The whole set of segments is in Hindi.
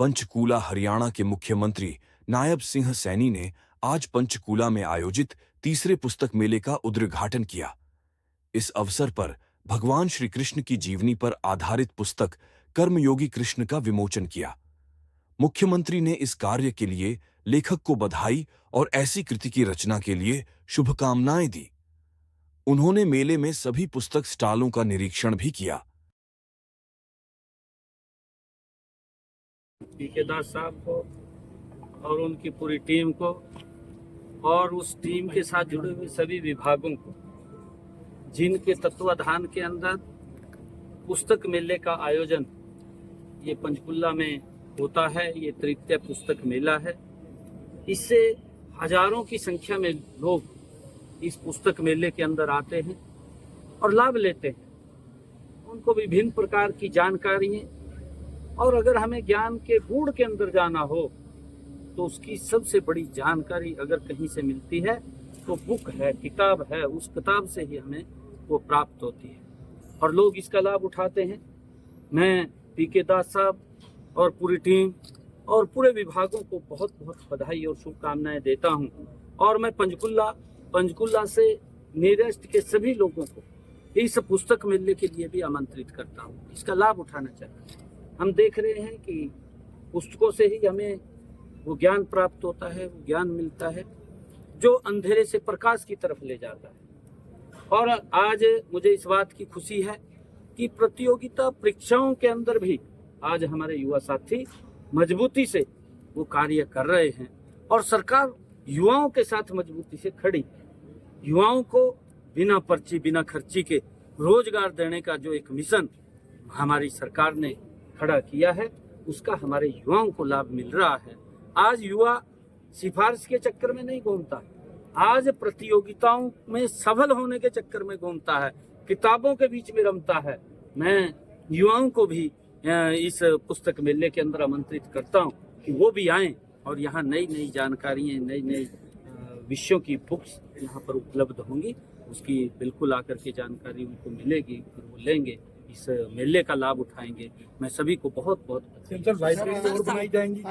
पंचकूला हरियाणा के मुख्यमंत्री नायब सिंह सैनी ने आज पंचकूला में आयोजित तीसरे पुस्तक मेले का उद्घाटन किया। इस अवसर पर भगवान श्री कृष्ण की जीवनी पर आधारित पुस्तक कर्मयोगी कृष्ण का विमोचन किया। मुख्यमंत्री ने इस कार्य के लिए लेखक को बधाई और ऐसी कृति की रचना के लिए शुभकामनाएं दी। उन्होंने मेले में सभी पुस्तक स्टॉलों का निरीक्षण भी किया। पीके दास साहब को और उनकी पूरी टीम को और उस टीम के साथ जुड़े हुए सभी विभागों को, जिनके तत्वाधान के अंदर पुस्तक मेले का आयोजन ये पंचकुला में होता है। ये तृतीय पुस्तक मेला है। इससे हजारों की संख्या में लोग इस पुस्तक मेले के अंदर आते हैं और लाभ लेते हैं। उनको विभिन्न प्रकार की जानकारियाँ, और अगर हमें ज्ञान के गूढ़ के अंदर जाना हो तो उसकी सबसे बड़ी जानकारी अगर कहीं से मिलती है तो बुक है, किताब है। उस किताब से ही हमें वो प्राप्त होती है और लोग इसका लाभ उठाते हैं। मैं पीके दास साहब और पूरी टीम और पूरे विभागों को बहुत बहुत बधाई और शुभकामनाएं देता हूं। और मैं पंचकुला से नियरेस्ट के सभी लोगों को इस पुस्तक मेले के लिए भी आमंत्रित करता हूं। इसका लाभ उठाना चाहिए। हम देख रहे हैं कि पुस्तकों से ही हमें वो ज्ञान प्राप्त होता है, वो ज्ञान मिलता है जो अंधेरे से प्रकाश की तरफ ले जाता है। और आज मुझे इस बात की खुशी है कि प्रतियोगिता परीक्षाओं के अंदर भी आज हमारे युवा साथी मजबूती से वो कार्य कर रहे हैं और सरकार युवाओं के साथ मजबूती से खड़ी है। युवाओं को बिना पर्ची, बिना खर्ची के रोजगार देने का जो एक मिशन हमारी सरकार ने खड़ा किया है, उसका हमारे युवाओं को लाभ मिल रहा है। आज युवा सिफारिश के चक्कर में नहीं घूमता, आज प्रतियोगिताओं में सफल होने के चक्कर में घूमता है, किताबों के बीच में रमता है। मैं युवाओं को भी इस पुस्तक मेले के अंदर आमंत्रित करता हूं कि वो भी आएं और यहाँ नई नई जानकारियाँ, नई नई विषयों की बुक्स यहाँ पर उपलब्ध होंगी। उसकी बिल्कुल आकर के जानकारी उनको मिलेगी, फिर वो लेंगे, इस मेले का लाभ उठाएंगे। मैं सभी को बहुत बहुत बनाई जाएंगी।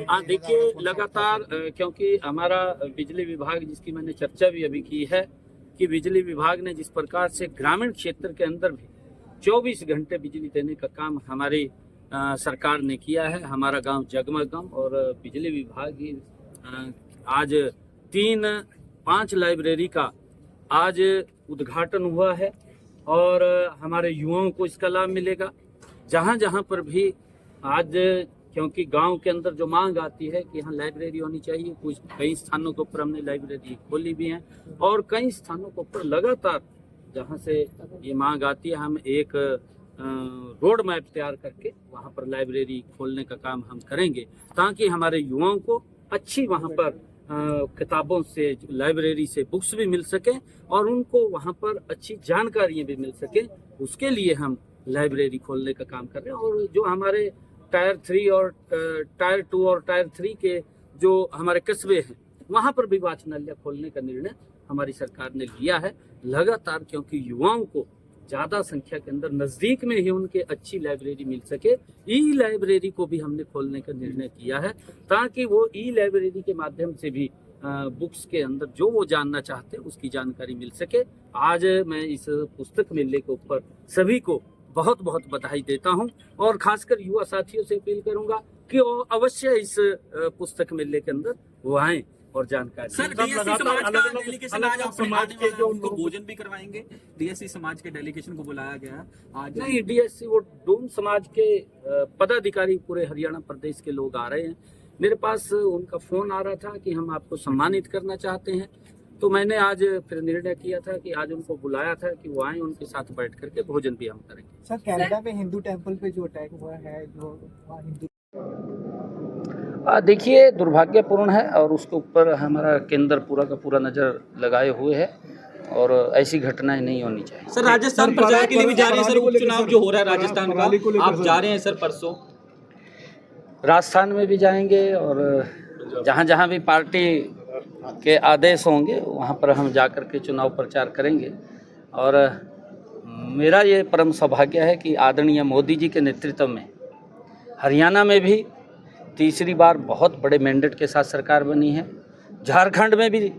हाँ, देखिए लगातार, क्योंकि हमारा बिजली विभाग, जिसकी मैंने चर्चा भी अभी की है कि बिजली विभाग ने जिस प्रकार से ग्रामीण क्षेत्र के अंदर भी 24 घंटे बिजली देने का काम हमारी सरकार ने किया है। हमारा गांव जगमगम, और बिजली विभाग ही आज 3-5 लाइब्रेरी का आज उद्घाटन हुआ है और हमारे युवाओं को इसका लाभ मिलेगा। जहाँ जहाँ पर भी आज, क्योंकि गांव के अंदर जो मांग आती है कि यहाँ लाइब्रेरी होनी चाहिए, कुछ कई स्थानों के ऊपर हमने लाइब्रेरी खोली भी हैं और कई स्थानों के ऊपर लगातार जहाँ से ये मांग आती है, हम एक रोड मैप तैयार करके वहाँ पर लाइब्रेरी खोलने का काम हम करेंगे, ताकि हमारे युवाओं को अच्छी वहाँ पर किताबों से, लाइब्रेरी से बुक्स भी मिल सके और उनको वहाँ पर अच्छी जानकारियाँ भी मिल सके। उसके लिए हम लाइब्रेरी खोलने का काम कर रहे हैं। और जो हमारे टायर 3 और टायर 2 और टायर 3 के जो हमारे कस्बे हैं, वहाँ पर भी वाचनालय खोलने का निर्णय हमारी सरकार ने लिया है लगातार, क्योंकि युवाओं को ज़्यादा संख्या के अंदर नज़दीक में ही उनके अच्छी लाइब्रेरी मिल सके। ई लाइब्रेरी को भी हमने खोलने का निर्णय किया है, ताकि वो ई लाइब्रेरी के माध्यम से भी बुक्स के अंदर जो वो जानना चाहते हैं उसकी जानकारी मिल सके। आज मैं इस पुस्तक मेले के ऊपर सभी को बहुत बहुत बधाई देता हूं और खासकर युवा साथियों से अपील करूंगा कि वो अवश्य इस पुस्तक मेले के अंदर वो आएँ और जानकारी। सर, डीएससी समाज का डेलीगेशन आज आप समाज के जो उनको भोजन भी करवाएंगे। डीएससी समाज के डेलीगेशन को बुलाया गया आज। नहीं, डीएससी वो डूम समाज के पदाधिकारी पूरे हरियाणा प्रदेश के लोग आ रहे हैं। मेरे पास उनका फोन आ रहा था कि हम आपको सम्मानित करना चाहते हैं, तो मैंने आज फिर निर्णय किया था कि आज उनको बुलाया था कि वो आए, उनके साथ बैठ करके भोजन भी हम करेंगे। सर, कनाडा में हिंदू टेम्पल पे जो अटैक हुआ है, जो हिंदू, देखिए दुर्भाग्यपूर्ण है और उसके ऊपर हमारा केंद्र पूरा का पूरा नज़र लगाए हुए है और ऐसी घटनाएं नहीं होनी चाहिए। सर, राजस्थान प्रचार के लिए भी जा रहे हैं सर, उपचुनाव जो हो रहा है राजस्थान का, आप जा रहे हैं सर परसों? राजस्थान में भी जाएंगे और जहाँ जहाँ भी पार्टी के आदेश होंगे वहाँ पर हम जा कर के चुनाव प्रचार करेंगे और मेरा ये परम सौभाग्य है कि आदरणीय मोदी जी के नेतृत्व में हरियाणा में भी तीसरी बार बहुत बड़े मैंडेट के साथ सरकार बनी है, झारखंड में भी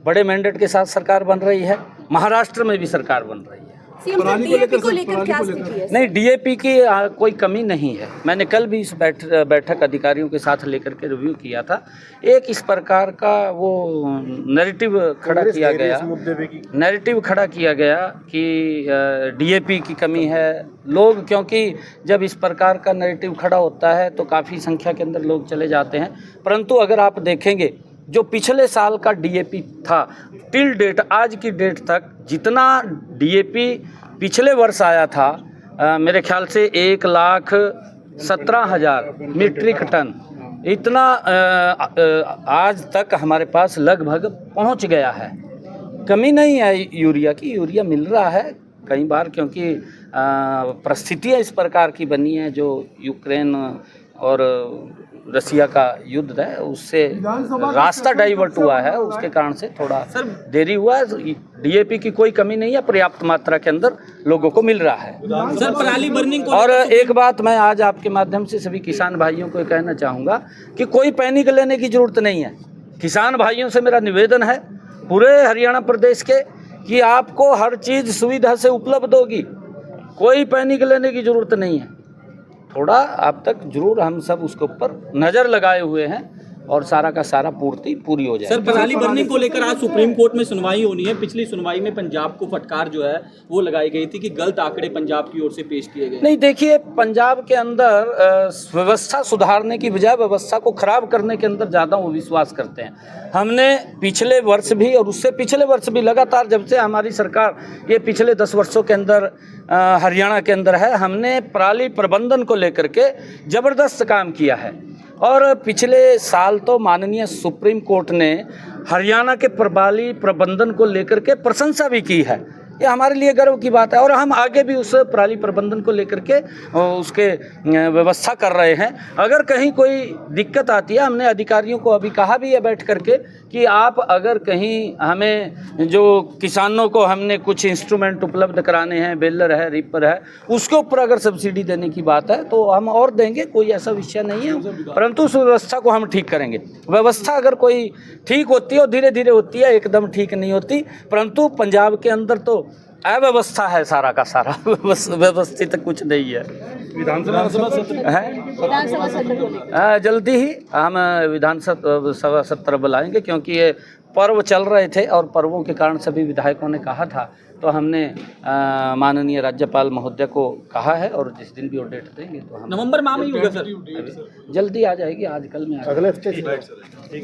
बड़े मैंडेट के साथ सरकार बन रही है, महाराष्ट्र में भी सरकार बन रही है। डीएपी को लेकर क्या स्थिति है? नहीं, डीएपी की कोई कमी नहीं है। मैंने कल भी इस बैठक अधिकारियों के साथ लेकर के रिव्यू किया था। एक इस प्रकार का वो नैरेटिव खड़ा किया गया कि डीएपी की कमी है। लोग, क्योंकि जब इस प्रकार का नैरेटिव खड़ा होता है तो काफ़ी संख्या के अंदर लोग चले जाते हैं, परंतु अगर आप देखेंगे जो पिछले साल का डीएपी था टिल डेट, आज की डेट तक जितना डीएपी पिछले वर्ष आया था, मेरे ख्याल से 1,17,000 मीट्रिक टन, इतना आज तक हमारे पास लगभग पहुंच गया है। कमी नहीं है यूरिया की, यूरिया मिल रहा है कई बार, क्योंकि परिस्थितियाँ इस प्रकार की बनी हैं जो यूक्रेन और रसिया का युद्ध है उससे रास्ता डाइवर्ट हुआ है, उसके कारण से थोड़ा देरी हुआ है। डीएपी की कोई कमी नहीं है, पर्याप्त मात्रा के अंदर लोगों को मिल रहा है। सर, पराली बर्निंग को और एक बात मैं आज आपके माध्यम से सभी किसान भाइयों को कहना चाहूँगा कि कोई पैनिक लेने की जरूरत नहीं है। किसान भाइयों से मेरा निवेदन है पूरे हरियाणा प्रदेश के कि आपको हर चीज़ सुविधा से उपलब्ध होगी, कोई पैनिक लेने की जरूरत नहीं है। थोड़ा आप तक जरूर हम सब उसके ऊपर नज़र लगाए हुए हैं और सारा का सारा पूरी हो जाए। सर, पराली बर्निंग को लेकर आज सुप्रीम कोर्ट में सुनवाई होनी है। पिछली सुनवाई में पंजाब को फटकार जो है वो लगाई गई थी कि गलत आंकड़े पंजाब की ओर से पेश किए गए। नहीं, देखिए, पंजाब के अंदर व्यवस्था सुधारने की बजाय व्यवस्था को खराब करने के अंदर ज़्यादा वो विश्वास करते हैं। हमने पिछले वर्ष भी और उससे पिछले वर्ष भी लगातार, जब से हमारी सरकार ये पिछले 10 वर्षों के अंदर हरियाणा के अंदर है, हमने पराली प्रबंधन को लेकर के ज़बरदस्त काम किया है। और पिछले साल तो माननीय सुप्रीम कोर्ट ने हरियाणा के पराली प्रबंधन को लेकर के प्रशंसा भी की है। ये हमारे लिए गर्व की बात है और हम आगे भी उस पराली प्रबंधन को लेकर के उसके व्यवस्था कर रहे हैं। अगर कहीं कोई दिक्कत आती है, हमने अधिकारियों को अभी कहा भी है बैठ करके कि आप अगर कहीं हमें जो किसानों को हमने कुछ इंस्ट्रूमेंट उपलब्ध कराने हैं, बेलर है, रीपर है, उसके ऊपर अगर सब्सिडी देने की बात है तो हम और देंगे, कोई ऐसा विषय नहीं है, परंतु उस व्यवस्था को हम ठीक करेंगे। व्यवस्था अगर कोई ठीक होती है और धीरे धीरे होती है, एकदम ठीक नहीं होती, परंतु पंजाब के अंदर तो अव्यवस्था है सारा का सारा, व्यवस्थित कुछ नहीं है। विधानसभा सत्र जल्दी ही हम विधानसभा सत्र बुलाएंगे, क्योंकि ये पर्व चल रहे थे और पर्वों के कारण सभी विधायकों ने कहा था, तो हमने माननीय राज्यपाल महोदय को कहा है और जिस दिन भी वो डेट देंगे तो हम नवंबर माह में ही होगा सर, जल्दी आ जाएगी, आज कल में अगले हफ्ते।